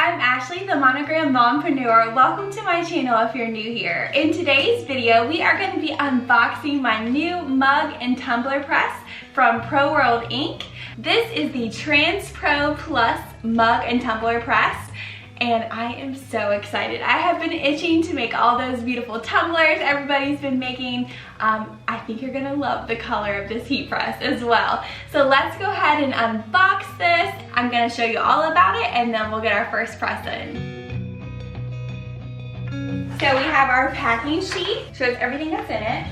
I'm Ashley, the Monogram Mompreneur. Welcome to my channel if you're new here. In today's video, we are going to be unboxing my new mug and tumbler press from ProWorld Inc. This is the TRANSPRO Plus mug and tumbler press. And I am so excited. I have been itching to make all those beautiful tumblers everybody's been making. I think you're gonna love the color of this heat press as well. So let's go ahead and unbox this. I'm gonna show you all about it and then we'll get our first press in. So we have our packing sheet, shows everything that's in it.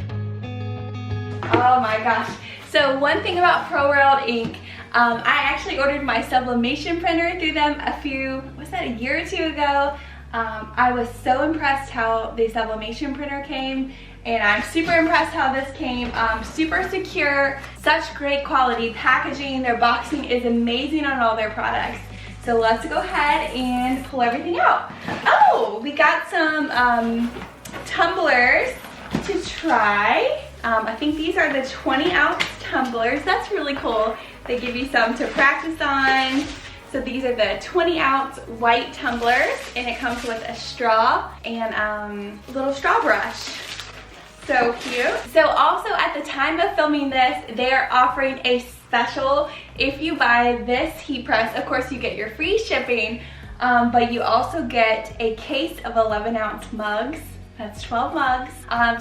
Oh my gosh. So one thing about ProWorld Inc, I actually ordered my Sublimation Printer through them a year or two ago. I was so impressed how the Sublimation Printer came, and I'm super impressed how this came. Super secure, such great quality packaging. Their boxing is amazing on all their products. So let's go ahead and pull everything out. Oh, we got some tumblers to try. I think these are the 20-ounce tumblers. That's really cool. They give you some to practice on. So these are the 20-ounce white tumblers, and it comes with a straw and a little straw brush. So cute. So also at the time of filming this, they are offering a special. If you buy this heat press, of course you get your free shipping, but you also get a case of 11-ounce mugs. That's 12 mugs.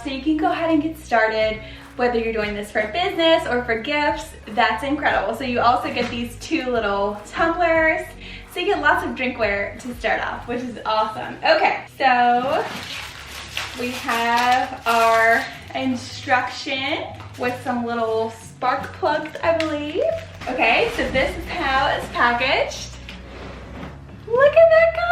So you can go ahead and get started, whether you're doing this for business or for gifts. That's incredible. So you also get these two little tumblers. So you get lots of drinkware to start off, which is awesome. Okay, so we have our instruction with some little spark plugs, I believe. Okay, so this is how it's packaged. Look at that color!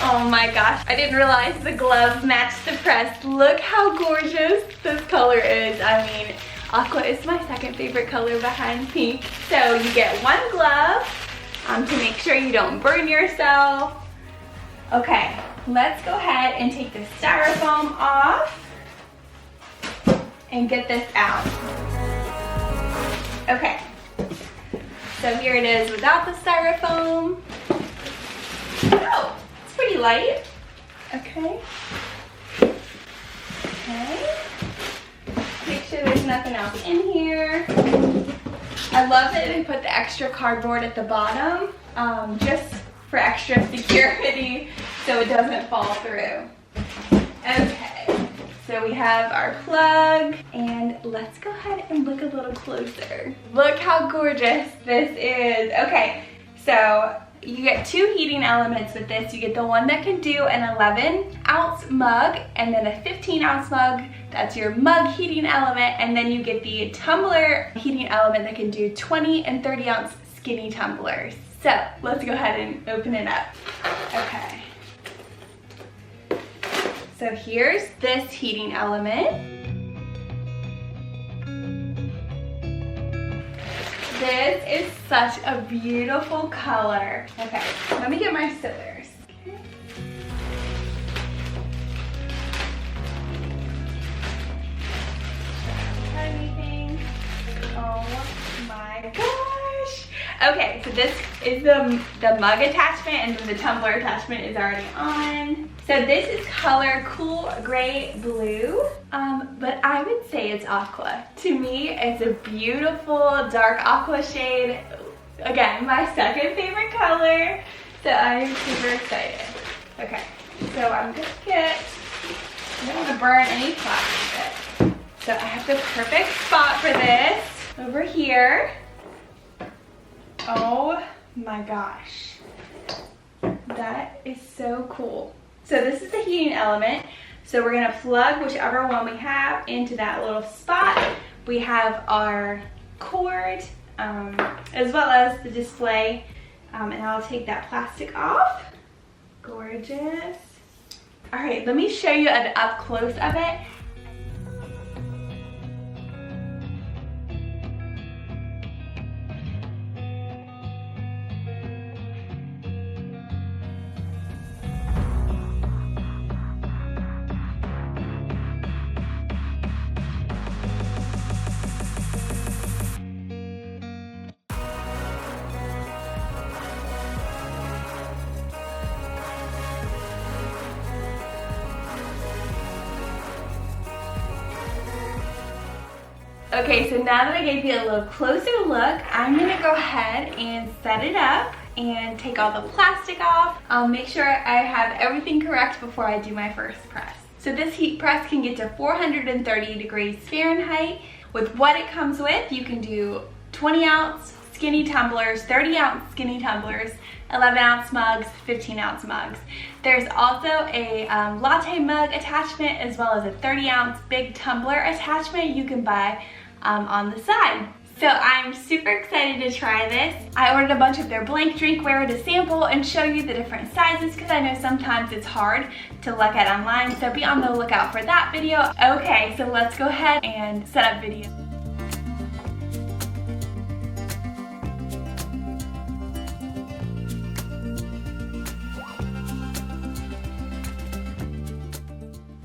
Oh my gosh, I didn't realize the gloves matched the press. Look how gorgeous this color is. I mean, aqua is my second favorite color behind pink. So you get one glove to make sure you don't burn yourself. Okay, let's go ahead and take the styrofoam off and get this out. Okay, so here it is without the styrofoam. Oh! Pretty light. Okay. Okay. Make sure there's nothing else in here. I love that they put the extra cardboard at the bottom, just for extra security so it doesn't fall through. Okay. So we have our plug, and let's go ahead and look a little closer. Look how gorgeous this is. Okay, so you get two heating elements with this. You get the one that can do an 11-ounce mug and then a 15-ounce mug. That's your mug heating element. And then you get the tumbler heating element that can do 20 and 30-ounce skinny tumblers. So let's go ahead and open it up. Okay. So here's this heating element. This is such a beautiful color. Okay, let me get my scissors. Okay. Anything? Oh my gosh. Okay, so this is the mug attachment, and then the tumbler attachment is already on. So this is color cool gray blue, but I would say it's aqua. To me, it's a beautiful dark aqua shade. Again, my second favorite color. So I'm super excited. Okay, so I'm gonna get, I don't want to burn any plastic. So I have the perfect spot for this over here. Oh my gosh, that is so cool. So this is the heating element. So we're gonna plug whichever one we have into that little spot. We have our cord, as well as the display. And I'll take that plastic off. Gorgeous. All right, let me show you an up close of it. Okay, so now that I gave you a little closer look, I'm gonna go ahead and set it up and take all the plastic off. I'll make sure I have everything correct before I do my first press. So this heat press can get to 430 degrees Fahrenheit. With what it comes with, you can do 20-ounce skinny tumblers, 30-ounce skinny tumblers, 11-ounce mugs, 15-ounce mugs. There's also a latte mug attachment as well as a 30-ounce big tumbler attachment you can buy on the side. So I'm super excited to try this. I ordered a bunch of their blank drinkware to sample and show you the different sizes because I know sometimes it's hard to look at online, so be on the lookout for that video. Okay, so let's go ahead and set up video.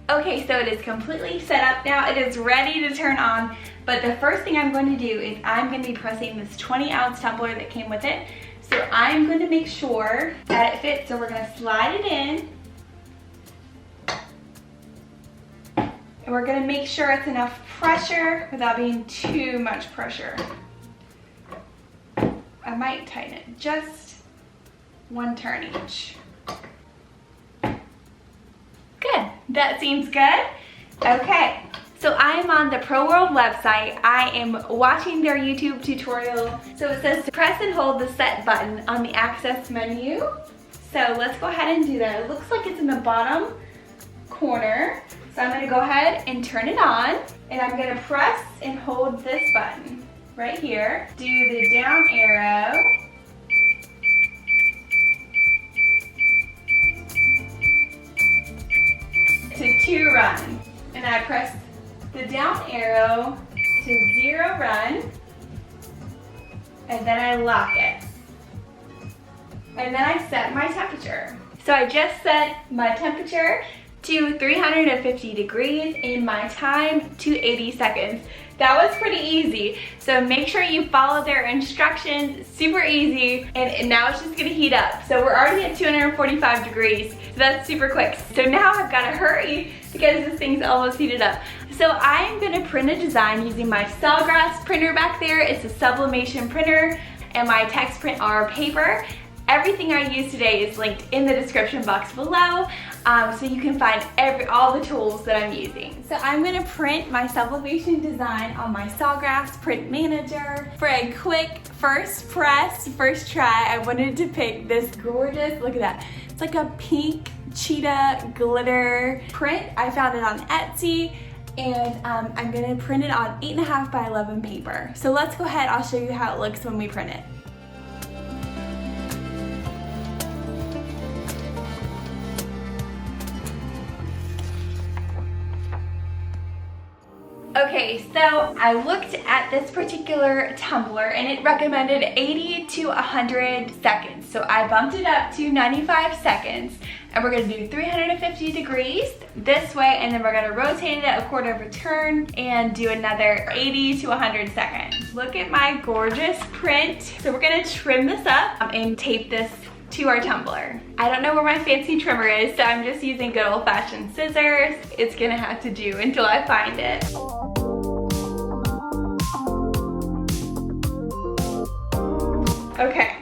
Okay, so it is completely set up now. It is ready to turn on, but the first thing I'm going to do is I'm going to be pressing this 20-ounce tumbler that came with it. So I'm going to make sure that it fits, so we're going to slide it in. And we're going to make sure it's enough pressure without being too much pressure. I might tighten it just one turn each. Good, that seems good. Okay, so I am on the ProWorld website. I am watching their YouTube tutorial. So it says to press and hold the set button on the access menu. So let's go ahead and do that. It looks like it's in the bottom corner. So I'm gonna go ahead and turn it on, and I'm gonna press and hold this button right here. Do the down arrow. To 2 run, and I press the down arrow to 0 run, and then I lock it, and then I set my temperature. So I just set my temperature to 350 degrees and my time to 80 seconds. That was pretty easy, so make sure you follow their instructions. Super easy, and now it's just gonna heat up. So we're already at 245 degrees, so that's super quick. So now I've gotta hurry because this thing's almost heated up. So I'm gonna print a design using my Sawgrass printer back there. It's a Sublimation Printer, and my text print R paper. Everything I use today is linked in the description box below, so you can find all the tools that I'm using. So I'm gonna print my sublimation design on my Sawgrass print manager. For a quick first press, first try, I wanted to pick this gorgeous, look at that. It's like a pink cheetah glitter print. I found it on Etsy, and I'm gonna print it on 8.5 by 11 paper. So let's go ahead, I'll show you how it looks when we print it. Okay, so I looked at this particular tumbler and it recommended 80 to 100 seconds. So I bumped it up to 95 seconds, and we're gonna do 350 degrees this way, and then we're gonna rotate it a quarter of a turn and do another 80 to 100 seconds. Look at my gorgeous print. So we're gonna trim this up and tape this to our tumbler. I don't know where my fancy trimmer is, so I'm just using good old-fashioned scissors. It's gonna have to do until I find it. Okay,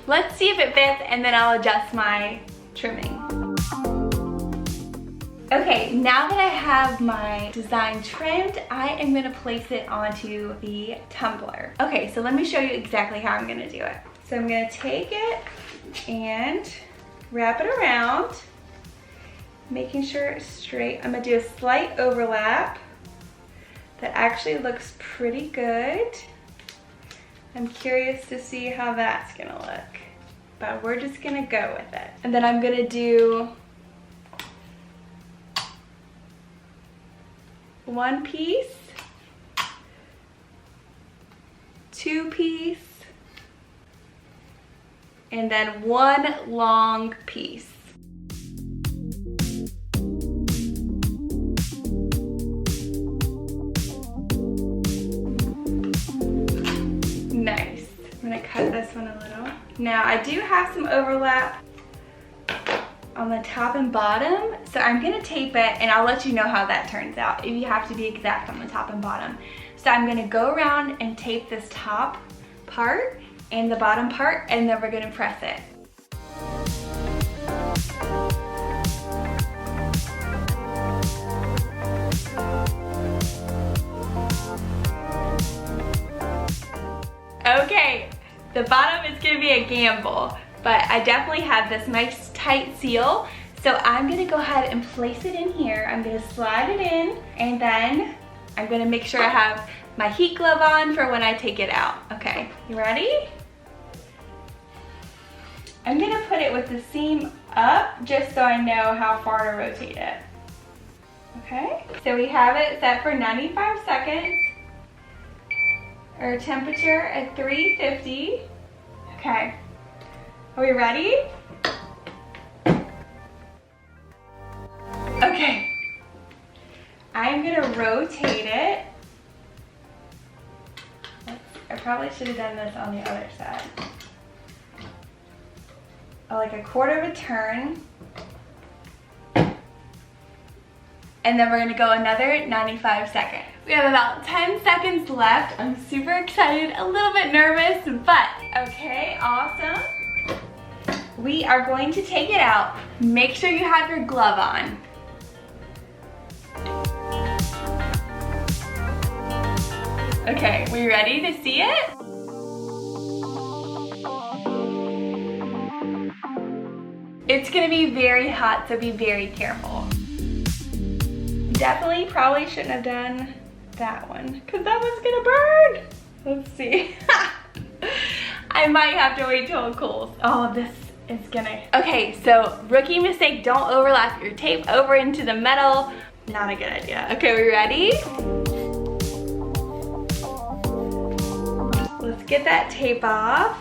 let's see if it fits, and then I'll adjust my trimming. Okay, now that I have my design trimmed, I am gonna place it onto the tumbler. Okay, so let me show you exactly how I'm gonna do it. So I'm gonna take it and wrap it around, making sure it's straight. I'm gonna do a slight overlap. That actually looks pretty good. I'm curious to see how that's gonna look, but we're just gonna go with it. And then I'm gonna do 1 piece, 2 piece, and then 1 long piece. Nice. I'm gonna cut this one a little. Now I do have some overlap on the top and bottom, so I'm gonna tape it and I'll let you know how that turns out if you have to be exact on the top and bottom. So I'm gonna go around and tape this top part and the bottom part, and then we're gonna press it. Okay, the bottom is gonna be a gamble, but I definitely have this nice tight seal. So I'm gonna go ahead and place it in here. I'm gonna slide it in, and then I'm gonna make sure I have my heat glove on for when I take it out. Okay, you ready? I'm gonna put it with the seam up just so I know how far to rotate it. Okay, so we have it set for 95 seconds. Our temperature at 350. Okay, are we ready? Okay, I'm gonna rotate it. I probably should have done this on the other side. Like a quarter of a turn. And then we're gonna go another 95 seconds. We have about 10 seconds left. I'm super excited, a little bit nervous, but okay, awesome. We are going to take it out. Make sure you have your glove on. Okay, we ready to see it? It's gonna be very hot, so be very careful. Definitely probably shouldn't have done that one, because that one's gonna burn. Let's see. I might have to wait till it cools. Oh, this is gonna... Okay, so rookie mistake, don't overlap your tape over into the metal. Not a good idea. Okay, we ready? Let's get that tape off.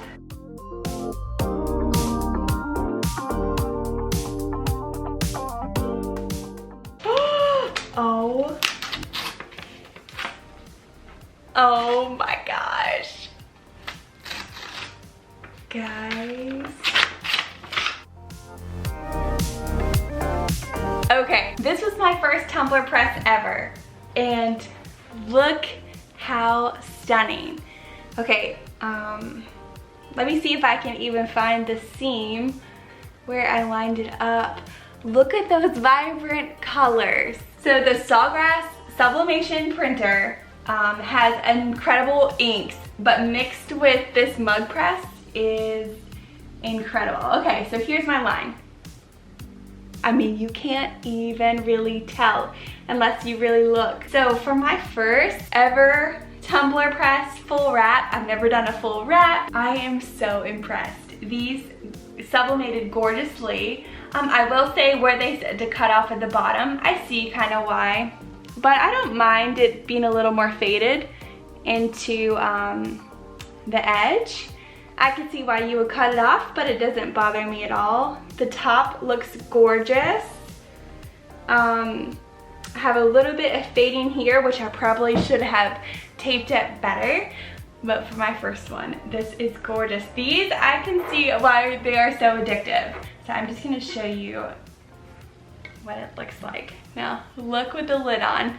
Oh. Oh my gosh. Guys. Okay, this was my first tumbler press ever. And look how stunning. Okay, let me see if I can even find the seam where I lined it up. Look at those vibrant colors. So the Sawgrass Sublimation Printer has incredible inks, but mixed with this mug press is incredible. Okay, so here's my line. I mean, you can't even really tell unless you really look. So for my first ever tumbler press full wrap, I've never done a full wrap, I am so impressed. These sublimated gorgeously. I will say where they said to cut off at the bottom, I see kind of why, but I don't mind it being a little more faded into the edge. I can see why you would cut it off, but it doesn't bother me at all. The top looks gorgeous. I have a little bit of fading here, which I probably should have taped it better. But for my first one, this is gorgeous. These, I can see why they are so addictive. So I'm just gonna show you what it looks like. Now, look with the lid on.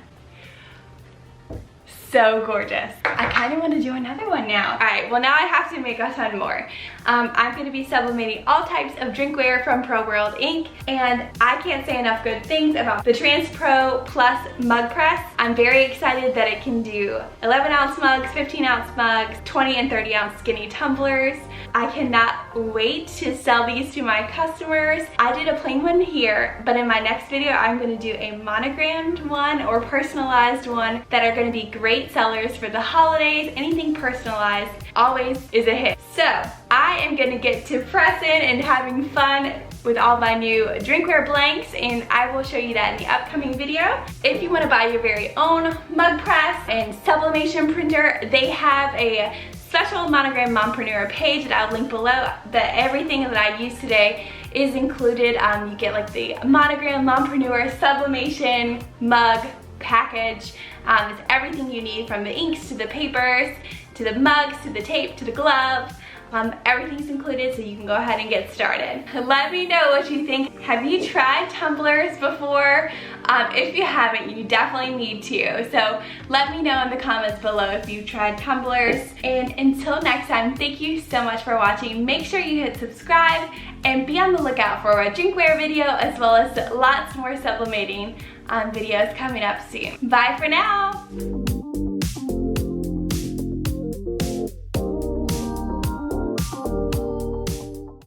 So gorgeous. I kind of want to do another one now. All right, well now I have to make a ton more. I'm going to be sublimating all types of drinkware from ProWorld Inc. And I can't say enough good things about the TRANSPRO Plus mug press. I'm very excited that it can do 11-ounce mugs, 15-ounce mugs, 20 and 30-ounce skinny tumblers. I cannot wait to sell these to my customers. I did a plain one here, but in my next video, I'm going to do a monogrammed one or personalized one that are going to be great sellers for the holidays. Anything personalized always is a hit. So I am going to get to pressing and having fun with all my new drinkware blanks, and I will show you that in the upcoming video. If you want to buy your very own mug press and sublimation printer, they have a special Monogram Mompreneur page that I'll link below. Everything that I use today is included. You get like the Monogram Mompreneur sublimation mug package. It's everything you need, from the inks to the papers to the mugs to the tape to the gloves. Everything's included, so you can go ahead and get started. Let me know what you think. Have you tried tumblers before? If you haven't, you definitely need to. So let me know in the comments below if you've tried tumblers. And until next time, thank you so much for watching. Make sure you hit subscribe and be on the lookout for a drinkware video as well as lots more sublimating videos coming up soon. Bye for now.